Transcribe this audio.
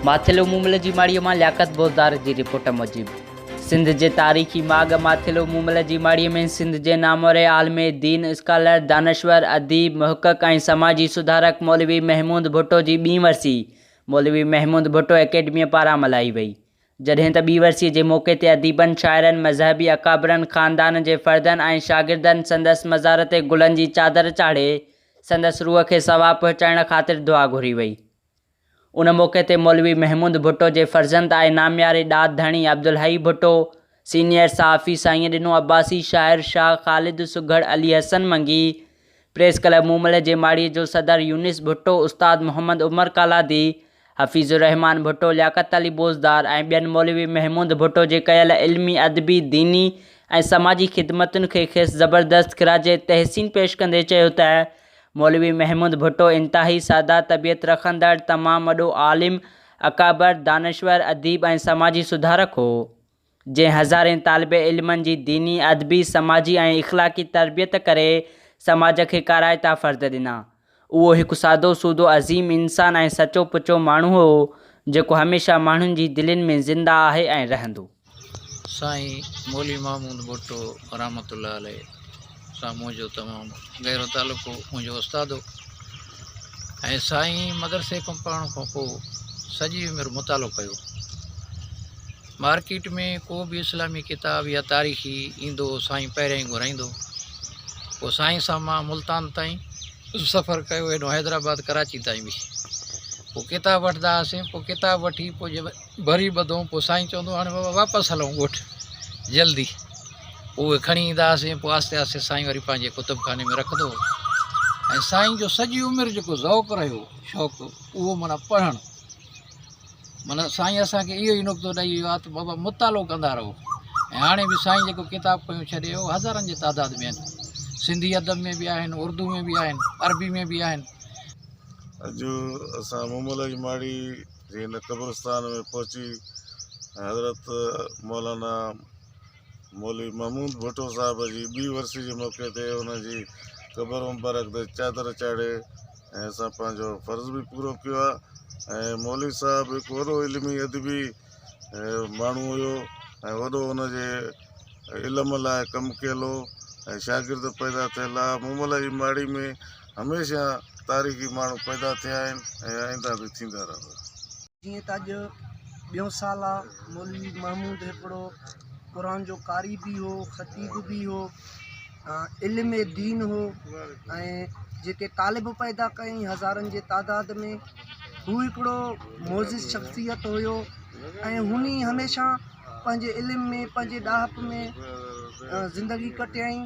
माथिलो मूमल जी माड़ीअ मां लियाकत बोज़दार जी रिपोर्ट मूजिब सिंध जे तारीख़ी माग माथिलो मूमल जी माड़ीअ में सिंध जे नामोरे आलमे दीन स्कॉलर दानश्वर अदीब मुहक़क़ ऐं समाजी सुधारक मौलवी महमूद भुट्टो जी ॿीं वरसी मौलवी महमूद भुट्टो अकेडमीअ पारां मल्हाई वई। जॾहिं त ॿीं वरसीअ जे मौक़े ते अदीबनि शाइरनि मज़हबी अकाबरनि ख़ानदान जे फ़र्दनि ऐं शागिर्दनि संदसि मज़ार ते गुलनि जी चादर चाढ़े संदसि रूह खे सवाबु पहुचाइण ख़ातिर दुआ घुरी वई। उन मौक़े ते मौलवी महमूद भुट्टो जे फ़र्ज़ंद ऐं नामियारे ॾात धणी अब्दुल हई भुट्टो, सीनियर सहाफ़ी साईं ॾिनो अब्बासी शाइर शाह ख़ालिद सुघड़ अली हसन मंगी, प्रेस क्लब मूमल जे माड़ीअ जो सदर यूनिस भुट्टो, उस्ताद मोहम्मद उमर कालादी, हफ़ीज़ुर रहमान भुट्टो, लियाकत अली बोज़दार ऐं ॿियनि मौलवी महमूद भुट्टो जे कयल इल्मी अदबी दीनी ऐं समाजी ख़िदमतुनि खे खेसि ज़बरदस्त ख़िराज तहसीन पेश कंदे चयो त मौलवी महमूद भुट्टो इंतहाई सादा तबियत रखंदड़ तमामु वॾो आलिम अकाबर दानश्वर अदीब ऐं समाजी सुधारक हो, जंहिं हज़ारे तालिबे इल्मनि जी दीनी अदबी समाजी ऐं इख़लाक़ी तरबियत करे समाज खे काराइता फ़र्ज़ ॾिना। उहो हिकु सादो सूदो अज़ीम इंसान ऐं सचो पुचो माण्हू हो जेको हमेशह माण्हुनि जी दिलनि में ज़िंदा आहे ऐं रहंदो। साईं मौलवी महमूद भुट्टो रहमतुल्लाह अलैह सां मुंहिंजो तमामु गहरो तालुक़ो, मुंहिंजो उस्तादो ऐं साईं मदरसे खां पढ़ण खां पोइ सॼी उमिरि मुतालो कयो। मार्केट में को बि इस्लामी किताब या तारीख़ी ईंदो साईं पहिरियों ई घुराईंदो। पोइ साईं सां मां मुल्तान ताईं सफ़र कयो, हेॾो हैदराबाद कराची ताईं बि। पोइ किताब वठंदा हुआसीं, पोइ किताब वठी पोइ जब भरी ॿधूं पोइ साईं चवंदो हाणे बाबा वापसि हलूं ॻोठु जल्दी। उहे खणी ईंदा हुआसीं, पोइ आस्ते आस्ते साईं वरी पंहिंजे कुतुबखाने में रखंदो। ऐं साईं जो सॼी उमिरि जेको ज़ौक़ु रहियो शौक़ु उहो माना पढ़णु, माना साईं असांखे इहो ई नुक़्तो ॾेई वियो आहे त बाबा मुतालो कंदा रहो। ऐं हाणे बि साईं जेको किताब पियूं छॾे हो हज़ारनि जी तादाद में आहिनि, सिंधी अदब में बि आहिनि, उर्दू में बि आहिनि, अरबी में बि आहिनि। अॼु असां मूमल जी माड़ी जे हिन क़ब्रस्तान में पहुची हज़रत मौलाना मौलवी महमूद भुट्टो साहिब जी ॿी वरसी जे मौक़े ते उनजी क़बर मुबारक ते चादर चाढ़े ऐं असां पंहिंजो फ़र्ज़ु बि पूरो कयो आहे। ऐं मौलवी साहिबु हिकु वॾो इल्मी अदबी माण्हू हुयो ऐं वॾो हुनजे इल्म लाइ कमु कयल हो ऐं शागिर्द पैदा थियल आहे। मूमल जी माड़ी में हमेशह तारीख़ी माण्हू पैदा थिया आहिनि ऐं आईंदा बि थींदा रहंदा। जीअं त अॼु ॿियों साल आहे, मौलवी महमूद हिकिड़ो क़ुरान जो कारी बि हो, ख़तीब बि हो, इल्म दीन हो ऐं जेके तालिब पैदा कयईं हज़ारनि जे तादाद में, हू हिकिड़ो मोज़िज़ शख़्सियत हुयो ऐं हुनी हमेशह पंहिंजे इल्म में पंहिंजे ॾाहप में ज़िंदगी कटियईं।